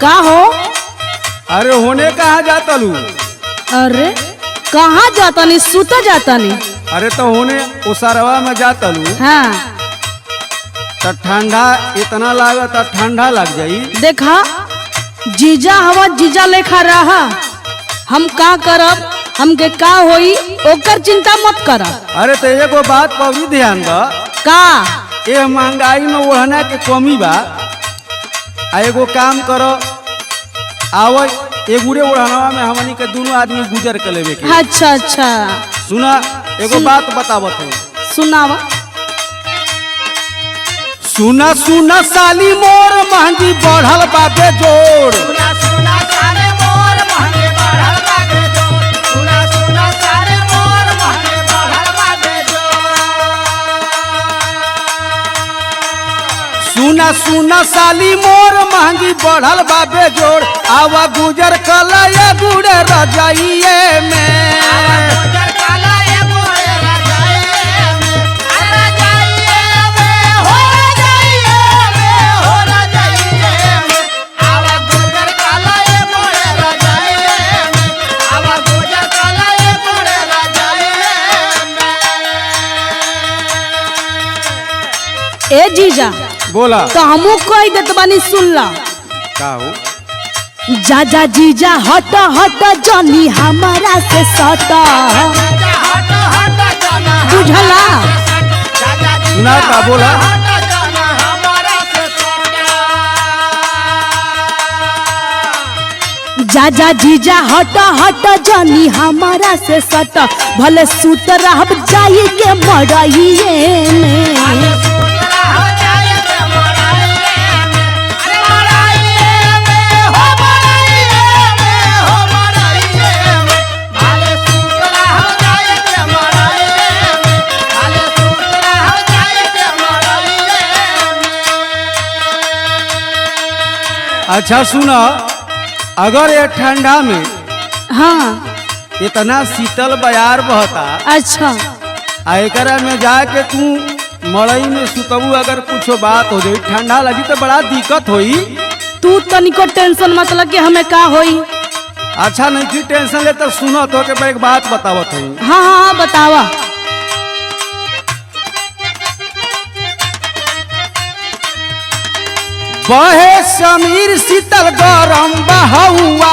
का हो? अरे होने कहाँ जाता लू? अरे कहाँ जाता नहीं, सुता जाता नहीं। अरे तो होने उसारवा में जाता लू हाँ तो ठंडा इतना लागत ठंडा लग जाई। देखा जीजा हवा जीजा लेखा रहा, हम का करब, हमके का होई ओकर चिंता मत कर। अरे तो एगो बात पर भी ध्यान द, का ये महंगाई में ओढ़ना के कमी बा। आ एगो काम करो, आव एगुड़े ओढ़ानवा में हमनी के दोनों आदमी गुजर कर लेवे के। अच्छा अच्छा सुना एगो बात बतावत है। सुनावा। सुना सुना साली मोर महंगी बढ़ल बा बेजोड़। सुना सुना सारे मोर महंगे बढ़ल बा बेजोड़। सुना सुना सारे मोर महंगे बढ़ल बा बेजोड़। सुना सुना साली मोर महंगी बढ़ल बा बेजोड़। आवा गुजर कला ये गुड़े रजाइए में। गुजर काला ए मोरे रजाइए में, रजाइए में, हो रजाइए में, हो रजाइए में। आवा गुजर काला ए मोरे रजाइए में, आवा गुजर काला ए मोरे रजाइए में। ए जीजा बोला तो हमू कह देत बानी, सुन ला। का हो? जा जा जीजा हट हट जानी हमारा से सट, बुझला? सुना का बोला? जा जा जीजा हट हट जानी हमारा से सट, भले सुत रहब जाई के मड़ाइए में। अच्छा सुना, अगर ये ठंडा में हाँ इतना शीतल बयार बहता, अच्छा आ एकरा में जाके तू मड़ई में सुतबू, अगर कुछ बात हो जाई ठंडा लगी तो बड़ा दिक्कत होई। तू तनिको टेंशन मत लगे, हमें का होई। अच्छा नहीं थी टेंशन ले तो सुनो तो के एक बात बतावत हई। हाँ हाँ हाँ बतावा। बहे समीर शीतल गरम बहौआ।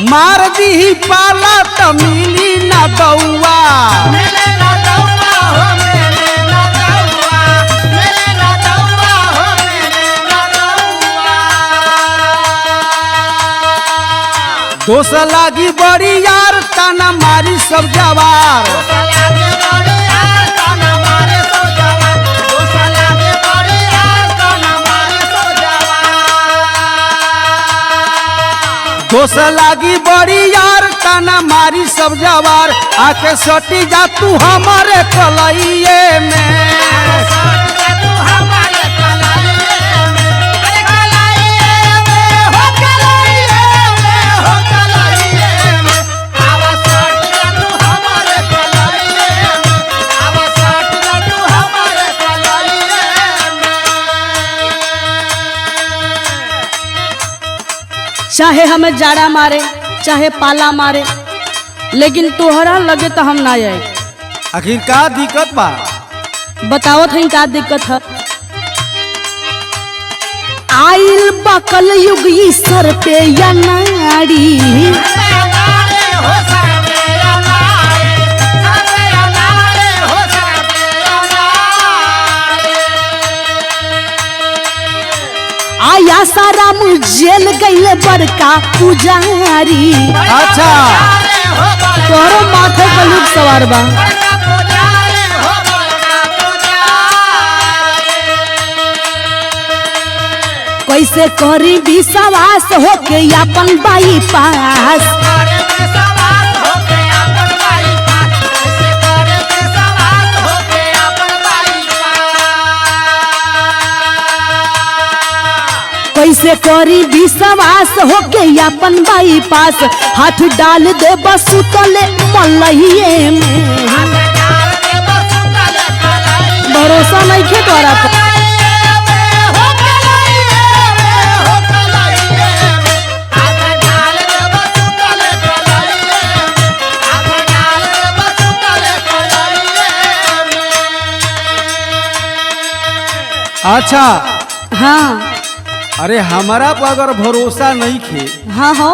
मार दी पाला त मिली न दौआ। दोष लागी बड़ी यार ताना मारी सब जवार। दोष लागी बड़ी यार ताना मारी सब जवार। आके सटी जा तू हमारे कलइए में। चाहे हमें जाड़ा मारे चाहे पाला मारे, लेकिन तोहरा लगे तो हम ना आए। आखिर का दिक्कत बा? बतावत है का दिक्कत है। आइल बकल युग ई सर पे या नाड़ी, आया सारा जेल गईले बड़का पुजारी। अच्छा तोहरो माथे पर लुक सवार बा। कैसे करी विश्वास होके अपन बाई पास। कैसे करी विश्वास होके अपन बाई पास हाथ डाल दे बस सुतले मलहिए में भरोसा नहीं खे तोरा पर। अच्छा हाँ अरे हमारा पर अगर भरोसा नहीं खे हाँ हो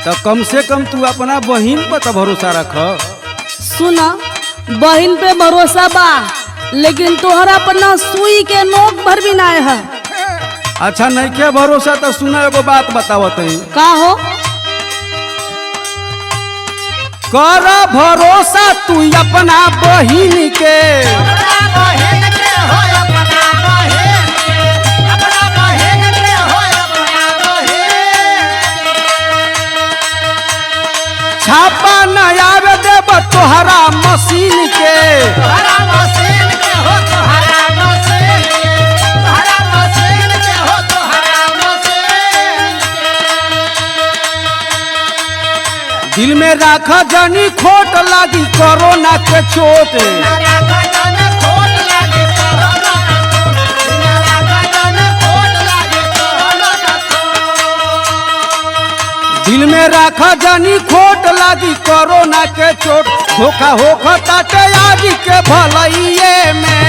तो कम से कम तू अपना बहिन पर तो भरोसा रख। सुना बहन पे भरोसा बा लेकिन तोहरा पर ना सुई के नोक भर भी ना है। अच्छा नहीं के भरोसा तो सुना एगो बात बतावत है। का हो कर भरोसा तू अपना बहिन के छापा न आवे देब तोहरा मशीन के दिल में राख जनी खोट लागी कोरोना के चोट। दिल में राख जनी खोट लागी कोरोना के चोट धोखा हो ताटे आज के भलइये में।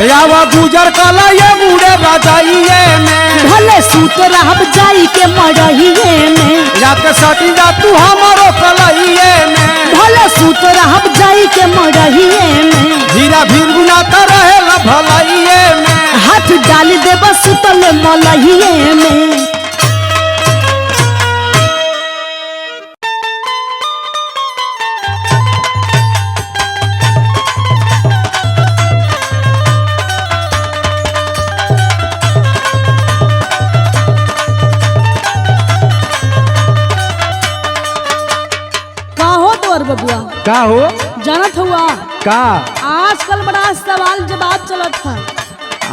यावा गुजर कला ये बूढ़े रजाइये में भले सूत रहब जाई के मरहिए में जाके सटी जा तू हमारो कलइये में भले सूत रहब जाई के मरहिए में धीरा भीर गुनाता रहे ला भलइये में हाथ डाल दे बस सुतले मलहिए में। बबुआ का हो जानत हुआ का आजकल बड़ा सवाल जवाब चलत है।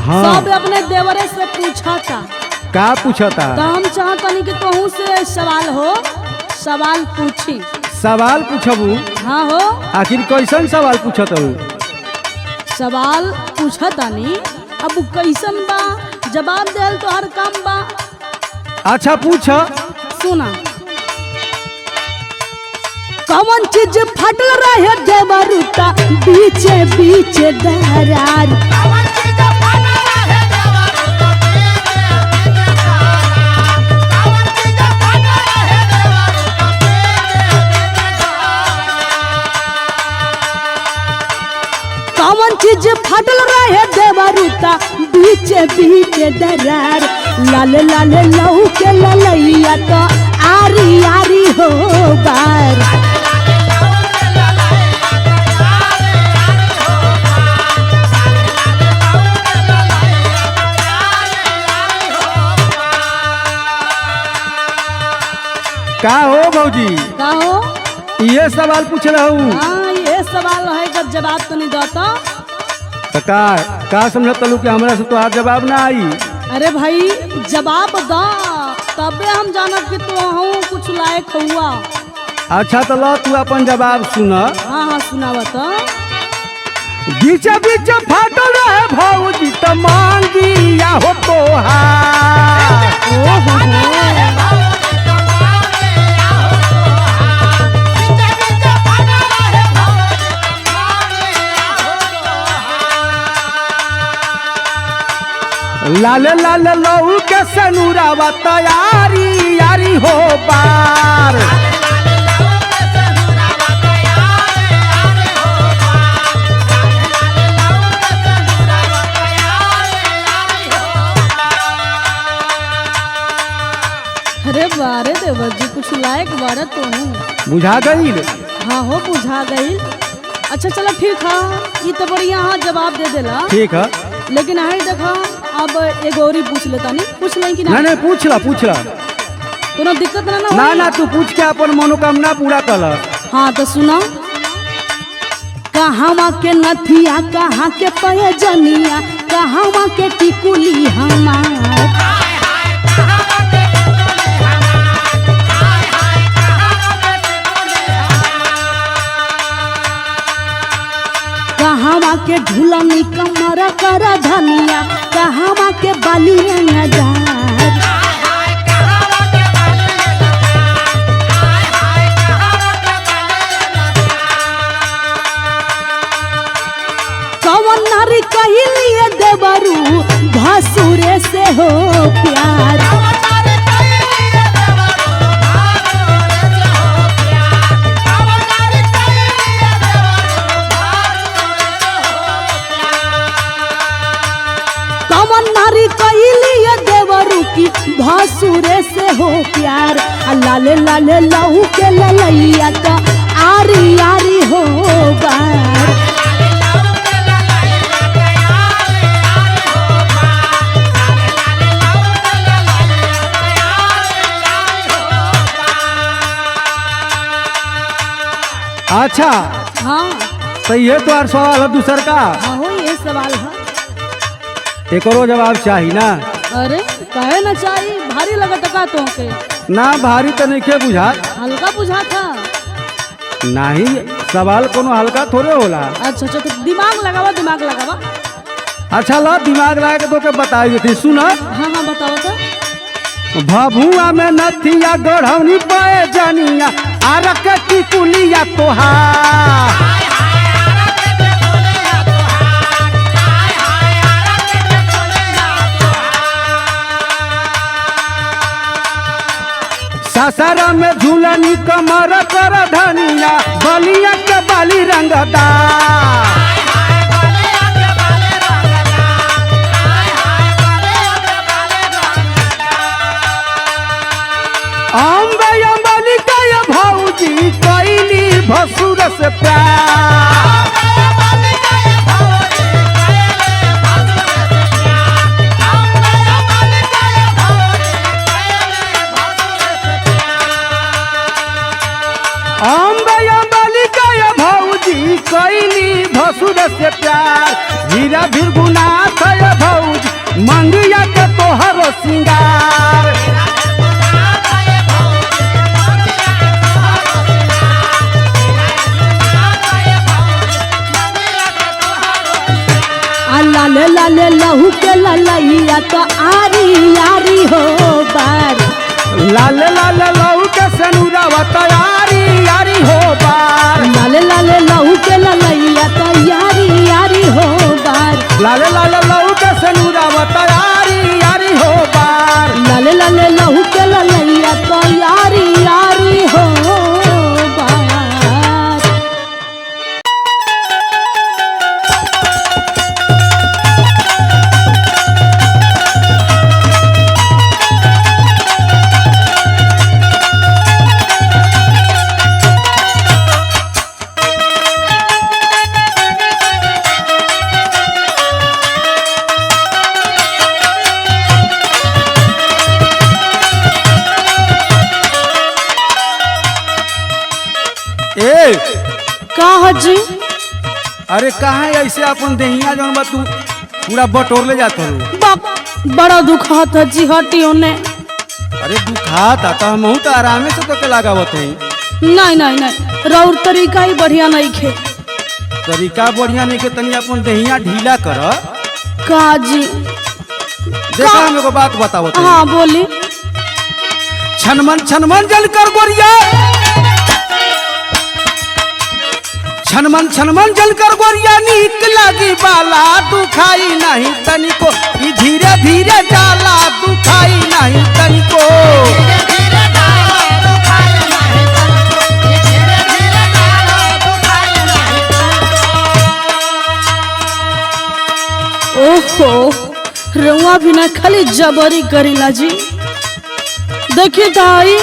हाँ सब अपने देवरे से पूछा था का पूछता तो हम चाहतनी कि तोहू से सवाल हो सवाल पूछी। सवाल पूछबू हाँ हो आखिर कैसन सवाल पूछत हो? सवाल पूछतानी अब कैसन बा जवाब देल तो हर काम बा। अच्छा पूछ सुना कौन चीज फटल रहे देवरुता बीचे बीचे दरार कौन चीज फटल रहे देवरुता बीचे बीचे दरार लाल लाल लहू के ललैया तो आरी आरी हो बार। का हो भौजी का हो ये सवाल पूछ रहू? हाँ ये सवाल है जब जवाब तो नहीं देता तो का समझ तलू कि हमरा से तोहार जवाब ना आई? अरे भाई जवाब दा तबे हम जानब कि तू हूँ कुछ लायक हुआ। अच्छा तो लो तू अपन जवाब सुन। हाँ हाँ सुनावा तो बीचे बीचे फाटल रहे भौजी त मांगी या हो तोहार। लाले लाले लहू के सनुरावा तैयारी यारी हो बार। अरे बारे देवर जी कुछ लायक बारे तो हूँ। बुझा गई? हाँ हो बुझा गई। अच्छा चलो ठीक है ये तो बढ़िया हाँ जवाब दे देला ठीक है लेकिन है देखो अब एगो और ही पूछ लेता नहीं, पूछ लें कि नहीं नहीं पूछ ला कोनो दिक्कत ना ना होई? ना तू पूछ के अपन मनोकामना पूरा कर। हाँ तो सुनो, कहाँ के नथिया कहाँ के पैजनिया कहाँ के टिकुली हमार, कहाँ के झूलनी कमर कर धनिया कहाँ के बालिया नजार, कवन नारी कहलिए देवरू भसुरे से हो प्यार, कवन नारी कहलिए देवरू की भसुरे से हो प्यार, लाले लाले लहू के ललैया तो आरी आरी हो बार, अच्छा हाँ तो ये तो और सवाल है दूसर का, हाँ हो ये सवाल है। एकरो जवाब चाहिए ना। अरे कहे ना चाहिए, भारी लगत का तो के? ना भारी तो नहीं के बुझा, हल्का बुझा था। नहीं सवाल कोनो हल्का थोड़े होला। अच्छा अच्छा तो दिमाग लगावा दिमाग लगावा। अच्छा ला दिमाग लगा के तो के बताई देती। सुना हाँ हाँ बताओ तो। भभुआ में नथिया गढ़ौनी पाए जानिया आरक की कुलिया तोहार, सासारा में झूलनी कमर कर धनिया बलिया के बाली रंगदार, अम्बे अम्बानी का ये भौजी कैली भसुर से प्यार, अम्बे अम्बानी का ये भौजी कैली भसुर से प्यार, हीरा भिरगुनाथ ये भौजी मंगिया के तोहर सिंगार, लाले लाले लहू के ललैया तो आरी आरी हो बार, लाले लाले लहू के सनुरावा तैयारी यारी हो बार, लाले लाले लहू के ललैया तो यारी यारी हो बार, लाले लाले लहू के सनुरावा तैयारी यारी हो बार, लाले लाले लहू के ललैया तो यारी यारी हो बार। ए का जी? अरे कहाँ ऐसे अपन देहिया जौन बा तू पूरा बटोर ले जात हो। बड़ा दुखात है जी, हटियो ने। अरे दुखाता तो हम तो आरामे से तो के लगावत है। नहीं नहीं नहीं रौर तरीका ही बढ़िया नहीं खे। तरीका बढ़िया नहीं के तनी अपन देहिया ढीला कर। का जी? देखा हम एगो बात बतावत है। हाँ बोली। छनमन जल कर गोरिया, छनमन जल कर गोरिया नीक लागी बाला दुखाई नहीं तनिको, ई धीरे धीरे जाला दुखाई नहीं तनिको। ओहो रउआ भी ना खाली जबरी करेला जी। देखिए ताई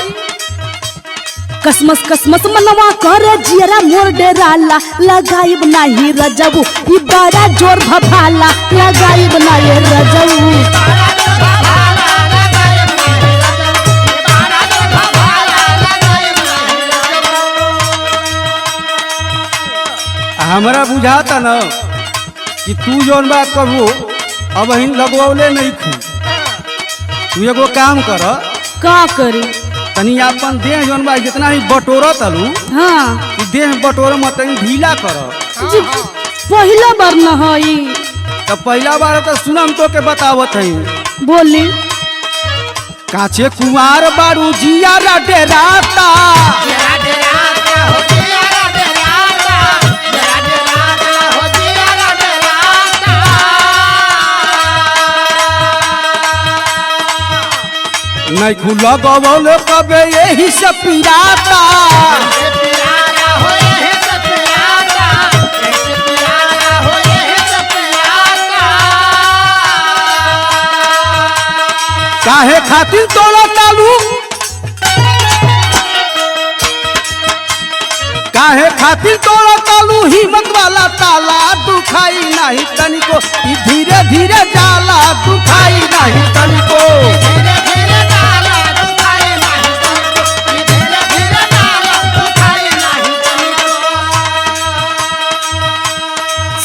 कसमस कसमस मनवा करे जियरा मोर डेराला लगाइब नाही रजबू ई बड़ा जोर भभाला लगाइब नाही रजबू हमरा बुझाता न कि तू जौन बात करू अब हिन लगवले नहीं खू। तू एगो काम कर, का करी? तनी अपन देह जौन बा जितना ही बटोरा तलू हाँ देह बटोर मत तनी ढीला कर। जी पहला बार न हई। तो पहला बार तो सुनम तो के बतावत है। बोली काचे कुमार बारू जिया डेराता नहीं खुला गवल कबे यही से पिराता काहे खातिर तोड़ा तालू काहे खातिर तोड़ा तालू हिम्मत वाला ताला दुखाई नहीं तनिको धीरे धीरे जाला दुखाई नहीं तनिको।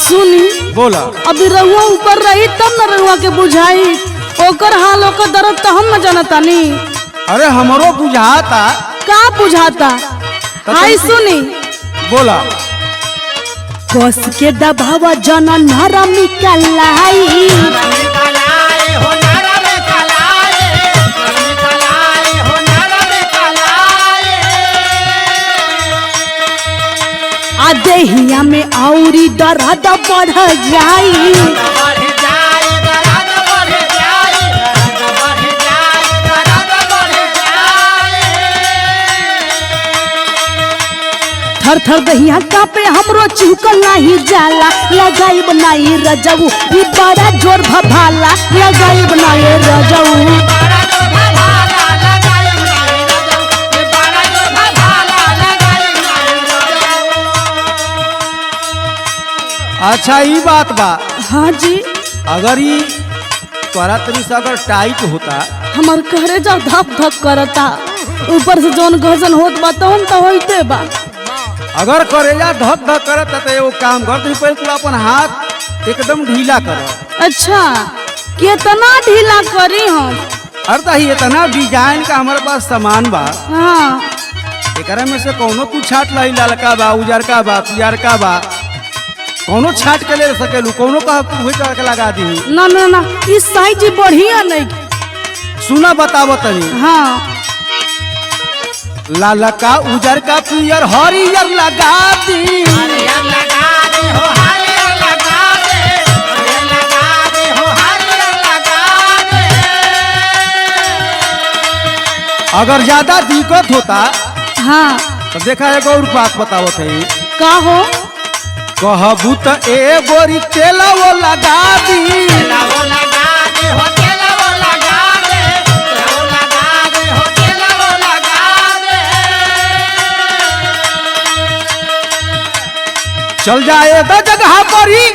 सुनी बोला अभी रहुआ ऊपर रही तब न रहुआ के बुझाई ओकर हाल ओकर दर्द तो हम न जानतानी। अरे हमरो बुझाता। का बुझाता? आई सुनी बोला कस के दबावा जना नरम कलाई आ देहिया में औरी दर्द बढ़ जाई थर थर दहिया कापे हमरो चिहुकल नाही जाला लगाइब नाही रजऊ ई बड़ा जोर भभाला लगाइब नाही रजऊ। अच्छा ई बात बा। हाँ जी अगर ई तोरा तरी से अगर टाइट होता हमार कहरे जा धक धक करता ऊपर से जौन गजन होत बा तौन तो होइते बा। अगर करेजा धक धक करत तो एगो काम कर तू पहले तू अपन हाथ एकदम ढीला कर। अच्छा कितना ढीला करी हम? अरे तो इतना डिजाइन का हमारे पास सामान बा हाँ एकरा में से कोनो तू छाट लाई ललका बा उजरका बा पियरका बा कोनो छाट के ले सकेलू कोनो कह तू वही करके लगा दी। ना ना ना इस साइज बढ़िया नहीं। सुना बतावो तनी। हाँ ललका उजरका पियर हरियर लगा दी अगर ज्यादा दिक्कत होता हाँ तो देखा एगो और बात बतावत है। का हो? कहबू तो ए बोरी तेला वो लगा दी चल जाए तो जगह पर ही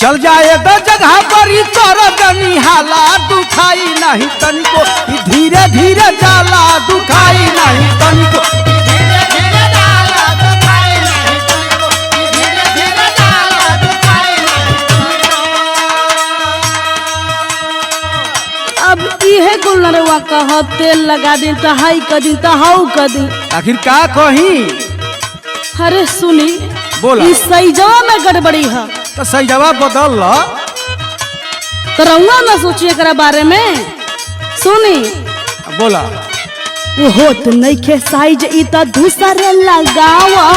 चल जाए तो जगह पर ही तोरा जनी हाला दुखाई नहीं तनिको धीरे धीरे जाला दुखाई नहीं तनिको। अब इहे कुल नरवा कह तेल लगा दी तो हाई कर दी तो हाउ कर दी। आखिर का कही? अरे सुनी बोला इस सईजवा में गड़बड़ी है तो सही जवाब बदल लो तो रहुआ ना सोचिए एकरा बारे में। सुनी बोला वो होत नहीं खे साइज ई तो दूसरे लगावा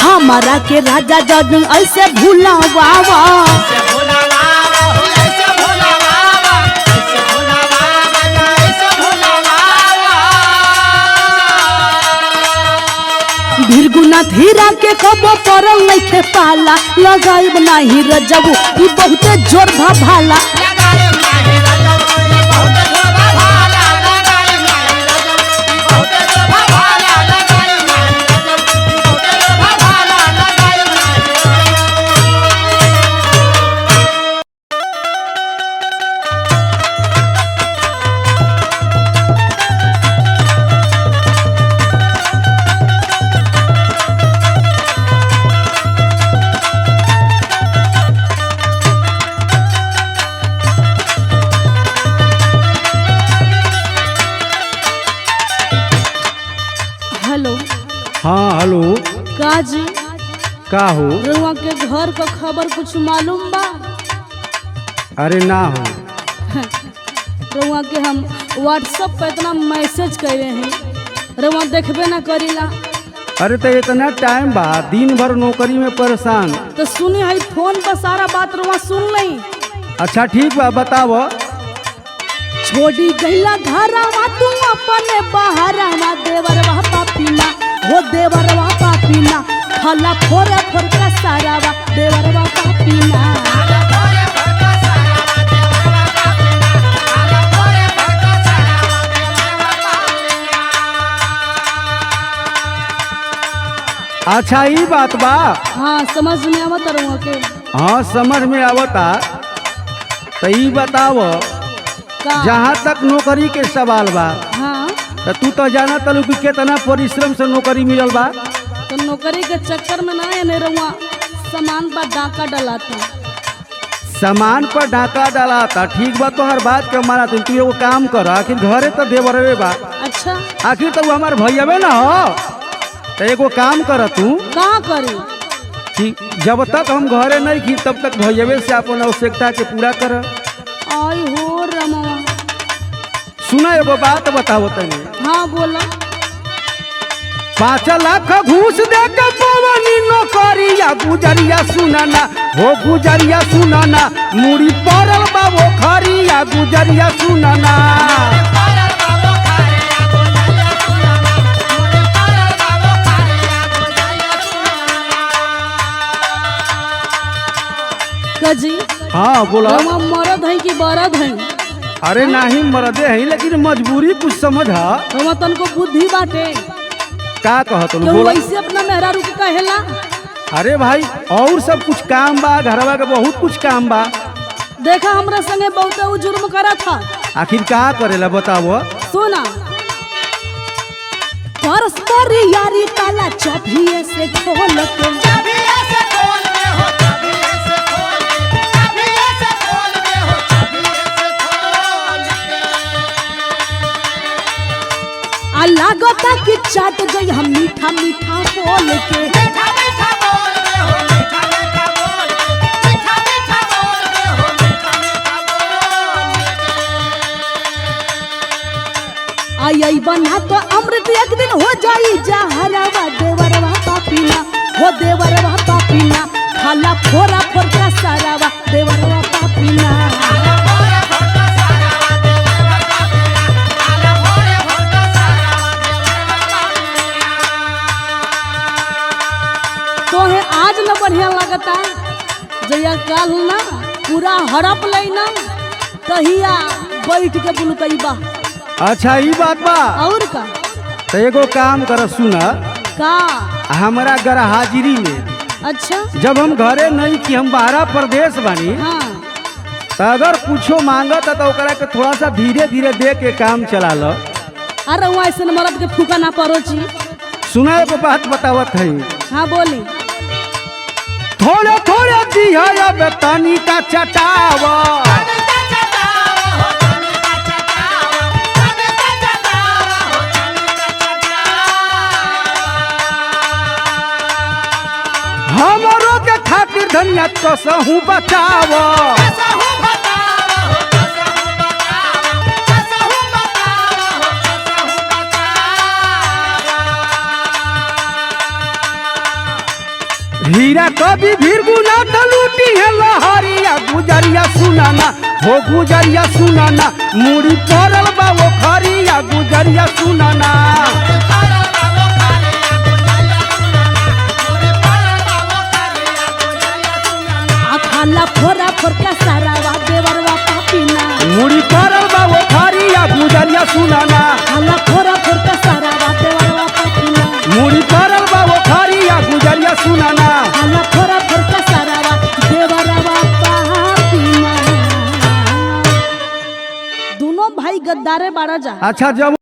हमारा के राजा जज ऐसे भूलावा भीरगुनाथ हीरा के कबो परल नइखे पाला लगाइब नाही रजबू ई बहुते जोर भाला लगाए नाही रजब ये बहुत जोबा भाला लगाए नाही रजब ये बहुत जोबा भाला लगाए नाही रजब ये बहुत जोबा भाला लगाए नाही हेलो हाँ हेलो, का जी का हो? रउआ के घर का खबर कुछ मालूम बा? अरे ना हो। रउआ के हम व्हाट्सएप पे इतना मैसेज करे हैं, रउआ देखबे ना करीला। अरे तो इतना टाइम बा, दिन भर नौकरी में परेशान। तो सुनी है फोन पर सारा बात रउआ सुन लई। अच्छा ठीक बा, बताओ। छोड़ी गईला घरवा तू अपने बहरवा देवरवा पापीना हो देवरवा पापीना खाला फोरे फोर का सारावा देवरवा पापीना आला भोरे भरका सारा देवरवा पापीना आला भोरे भरका सारा देवरवा पापीना। अच्छा ये बात बा। हाँ समझ में आवत रउआ के? हाँ समझ में आवता। तो ये बताओ, का? जहाँ तक नौकरी के सवाल बा, हाँ तो तू तो जाना तलू कि कितना परिश्रम से नौकरी मिलल बा। तो नौकरी के चक्कर में ना है रउआ सामान पर डाका डलाता। सामान पर डाका डाला था, ठीक बा, तो हर बात के मारा तू एगो काम कर, आखिर घरे तो देवरवे बा, अच्छा आखिर तो हमार भैयावे ना हो। तो एगो काम कर तू का करी? कि जब तक हम घरे नहीं खी तब तक भैयावे से अपन आवश्यकता के पूरा कर। आई हो रमवा। सुना एगो बात बताओ तनी। हाँ बोला। 5 लाख घूस दे के पवनी नौकरिया गुजरिया सुनाना हो गुजरिया सुनाना मुड़ी पड़ल बा वो खरिया गुजरिया सुनाना। पारल बाबो खारिया गुजरिया सुनाना मोरे पारल बाबो खारिया गुजरिया सुनाना। कजी हाँ बोला। रउआ मरद है कि बरद है? अरे नहीं मरदे है, लेकिन मजबूरी कुछ समझ। रउआ तनको बुद्धि बाटे का कहत क्यों बोला। वैसे अपना मेहरारू के कहेला? अरे भाई और सब कुछ काम बा, घरवा के बहुत कुछ काम बा। देखा हमरा संगे बहुत उ जुर्म करा था। आखिर का करेला बताओ। सुना परस्पर यारी ताला चौभिए से खोल के कभी ऐसे खोल में हो कभी ऐसे खोल में कभी ऐसे खोल में हो कभी ऐसे खोल में। आ लागता कि चाट जई हम मीठा मीठा बोल के मीठा मीठा बोल में हो मीठा मीठा बोल में मीठा मीठा बोल में हो मीठा मीठा बोल में। आई बना तो अमृत एक दिन हो जाई जहरवा देवरवा पापीना हो देवरवा पापीना खाला फोरा फोर का सारावा देवरवा पापीना। आला भोरे भरका सारा देवरवा पापीना आला भोरे भरका सारा देवरवा पापीना। तोहे आज न बढ़िया लगता, जया काल ना पूरा हड़प लेना तहिया बैठ के बुलकईबा। अच्छा ये बात बा। और का? तो एगो काम कर, सुना। का? हमारा घर हाजिरी में अच्छा जब हम घरे नहीं कि हम 12 प्रदेश बानी, हाँ तो अगर कुछो मांगत तो ओकरा के थोड़ा सा धीरे धीरे दे के काम चला लो। अरे वहाँ ऐसे मरद के फूका ना परोची। सुना एगो बात बतावत है। हाँ बोली। थोड़े थोड़े दिया तनी का चटावा तनिका चटावा हो तनिका चटावा तनिका चटावा हो तनिका चटावा। हमरो के खातिर धनिया कसहू बचावा। कसहू बतावा हो कसहू बतावा कसहू बतावा हो कसहू बतावा। हीरा कभी भीड़ गुना तो लूटी है लहरिया गुजरिया सुनाना हो गुजरिया सुनाना मुड़ी पड़ल बा वो खरिया गुजरिया सुनाना। पारल बाबो खारिया गुजरिया सुनाना गुजरिया सुनाना हाला फोरा फोरका सारा बाते वाला पाकिना मुड़ी परल बा वो खारिया गुजरिया सुनाना हाला फोरा फोरका सारा बा देवरवा पाकिना दोनों भाई गद्दारे बाड़ा जा। अच्छा जब